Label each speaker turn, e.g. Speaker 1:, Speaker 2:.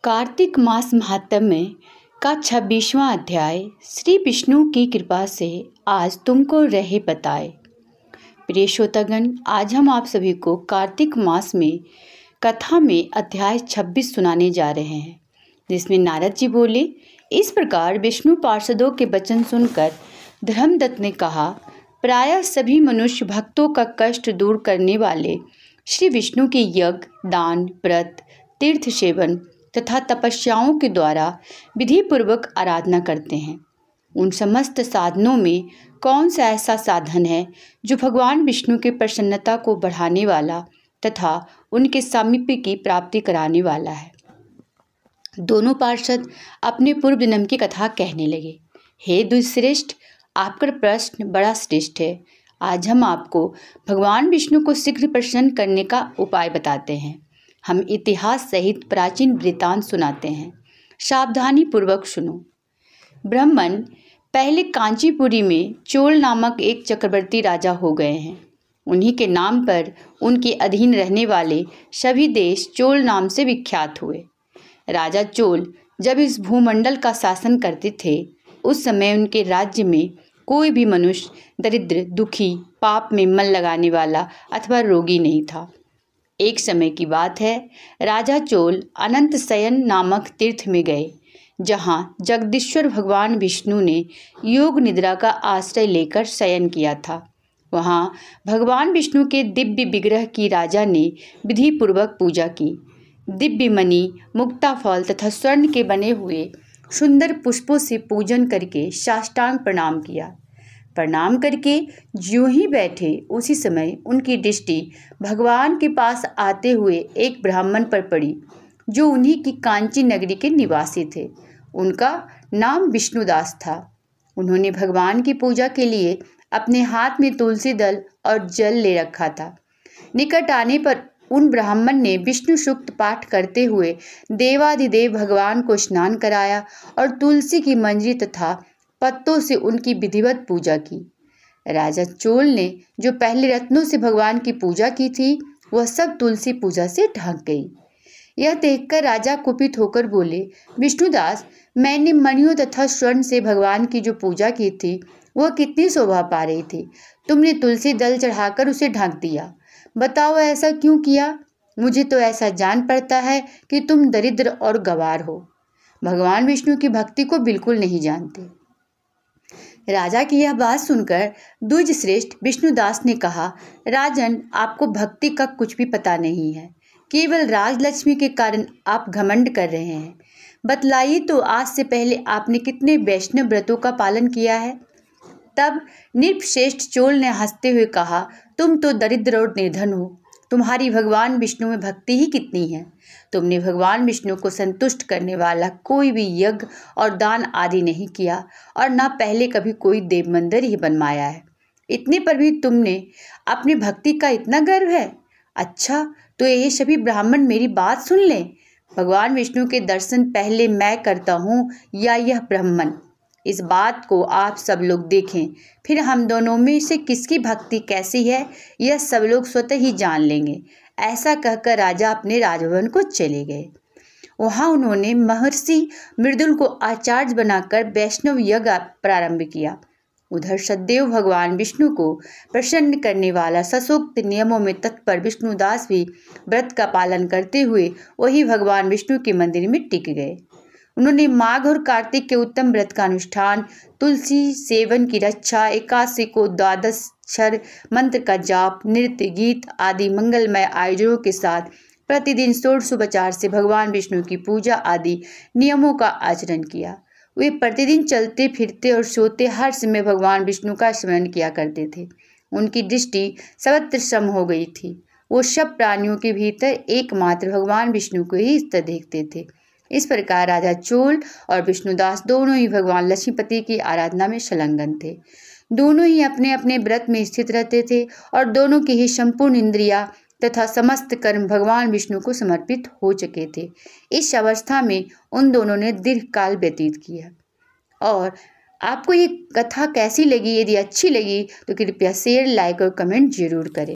Speaker 1: कार्तिक मास महात्म्य का 26वां अध्याय श्री विष्णु की कृपा से आज तुमको रहे बताए। प्रिय श्रोतागण, आज हम आप सभी को कार्तिक मास में कथा में अध्याय 26 सुनाने जा रहे हैं, जिसमें नारद जी बोले, इस प्रकार विष्णु पार्षदों के वचन सुनकर धर्मदत्त ने कहा, प्रायः सभी मनुष्य भक्तों का कष्ट दूर करने वाले श्री विष्णु के यज्ञ, दान, व्रत, तीर्थ सेवन तथा तपस्याओं के द्वारा विधि पूर्वक आराधना करते हैं। उन समस्त साधनों में कौन सा ऐसा साधन है जो भगवान विष्णु की प्रसन्नता को बढ़ाने वाला तथा उनके सामीप्य की प्राप्ति कराने वाला है। दोनों पार्षद अपने पूर्व जन्म की कथा कहने लगे। हे दुष्श्रेष्ठ, आपका प्रश्न बड़ा श्रेष्ठ है। आज हम आपको भगवान विष्णु को शीघ्र प्रसन्न करने का उपाय बताते हैं। हम इतिहास सहित प्राचीन वृत्तांत सुनाते हैं, सावधानी पूर्वक सुनो। ब्राह्मण पहले कांचीपुरी में चोल नामक एक चक्रवर्ती राजा हो गए हैं। उन्हीं के नाम पर उनके अधीन रहने वाले सभी देश चोल नाम से विख्यात हुए। राजा चोल जब इस भूमंडल का शासन करते थे, उस समय उनके राज्य में कोई भी मनुष्य दरिद्र, दुखी, पाप में मन लगाने वाला अथवा रोगी नहीं था। एक समय की बात है, राजा चोल अनंत शयन नामक तीर्थ में गए, जहाँ जगदीश्वर भगवान विष्णु ने योग निद्रा का आश्रय लेकर शयन किया था। वहाँ भगवान विष्णु के दिव्य विग्रह की राजा ने विधि पूर्वक पूजा की। दिव्य मणि, मुक्ता फल तथा स्वर्ण के बने हुए सुंदर पुष्पों से पूजन करके साष्टांग प्रणाम किया। प्रणाम करके ज्यों ही बैठे, उसी समय उनकी दृष्टि भगवान के पास आते हुए एक ब्राह्मण पर पड़ी, जो उन्हीं की कांची नगरी के निवासी थे। उनका नाम विष्णुदास था। उन्होंने भगवान की पूजा के लिए अपने हाथ में तुलसी दल और जल ले रखा था। निकट आने पर उन ब्राह्मण ने विष्णु सूक्त पाठ करते हुए देवाधिदेव भगवान को स्नान कराया और तुलसी की मंजरी तथा पत्तों से उनकी विधिवत पूजा की। राजा चोल ने जो पहले रत्नों से भगवान की पूजा की थी, वह सब तुलसी पूजा से ढक गई। यह देखकर राजा कुपित होकर बोले, विष्णुदास, मैंने मणियों तथा स्वर्ण से भगवान की जो पूजा की थी, वह कितनी शोभा पा रही थी। तुमने तुलसी दल चढ़ाकर उसे ढक दिया। बताओ, ऐसा क्यों किया? मुझे तो ऐसा जान पड़ता है कि तुम दरिद्र और गंवार हो, भगवान विष्णु की भक्ति को बिल्कुल नहीं जानते। राजा की यह बात सुनकर द्विज श्रेष्ठ विष्णुदास ने कहा, राजन, आपको भक्ति का कुछ भी पता नहीं है। केवल राजलक्ष्मी के कारण आप घमंड कर रहे हैं। बतलाइए तो, आज से पहले आपने कितने वैष्णव व्रतों का पालन किया है? तब नृपश्रेष्ठ चोल ने हंसते हुए कहा, तुम तो दरिद्र और निर्धन हो। तुम्हारी भगवान विष्णु में भक्ति ही कितनी है। तुमने भगवान विष्णु को संतुष्ट करने वाला कोई भी यज्ञ और दान आदि नहीं किया और न पहले कभी कोई देव मंदिर ही बनवाया है। इतने पर भी तुमने अपनी भक्ति का इतना गर्व है। अच्छा, तो ये सभी ब्राह्मण मेरी बात सुन लें। भगवान विष्णु के दर्शन पहले मैं करता हूँ या यह ब्राह्मण? इस बात को आप सब लोग देखें, फिर हम दोनों में से किसकी भक्ति कैसी है, यह सब लोग स्वतः ही जान लेंगे। ऐसा कहकर राजा अपने राजभवन को चले गए। वहाँ उन्होंने महर्षि मृदुल को आचार्य बनाकर वैष्णव यज्ञ प्रारंभ किया। उधर सदैव भगवान विष्णु को प्रसन्न करने वाला सशोक्त नियमों में तत्पर विष्णुदास भी व्रत का पालन करते हुए वही भगवान विष्णु के मंदिर में टिक गए। उन्होंने माघ और कार्तिक के उत्तम व्रत का अनुष्ठान, तुलसी सेवन की रक्षा, एकादशी को द्वादश अक्षर मंत्र का जाप, नृत्य, गीत आदि मंगलमय आयोजनों के साथ प्रतिदिन षोडशोपचार से भगवान विष्णु की पूजा आदि नियमों का आचरण किया। वे प्रतिदिन चलते फिरते और सोते हर समय भगवान विष्णु का स्मरण किया करते थे। उनकी दृष्टि सर्वत्र सम हो गई थी। वो सब प्राणियों के भीतर एकमात्र भगवान विष्णु को ही स्थित देखते थे। इस प्रकार राजा चोल और विष्णुदास दोनों ही भगवान लक्ष्मीपति की आराधना में संलग्न थे। दोनों ही अपने अपने व्रत में स्थित रहते थे और दोनों की ही संपूर्ण इंद्रियां तथा समस्त कर्म भगवान विष्णु को समर्पित हो चुके थे। इस अवस्था में उन दोनों ने दीर्घ काल व्यतीत किया। और आपको ये कथा कैसी लगी? यदि अच्छी लगी तो कृपया शेयर, लाइक और कमेंट जरूर करें।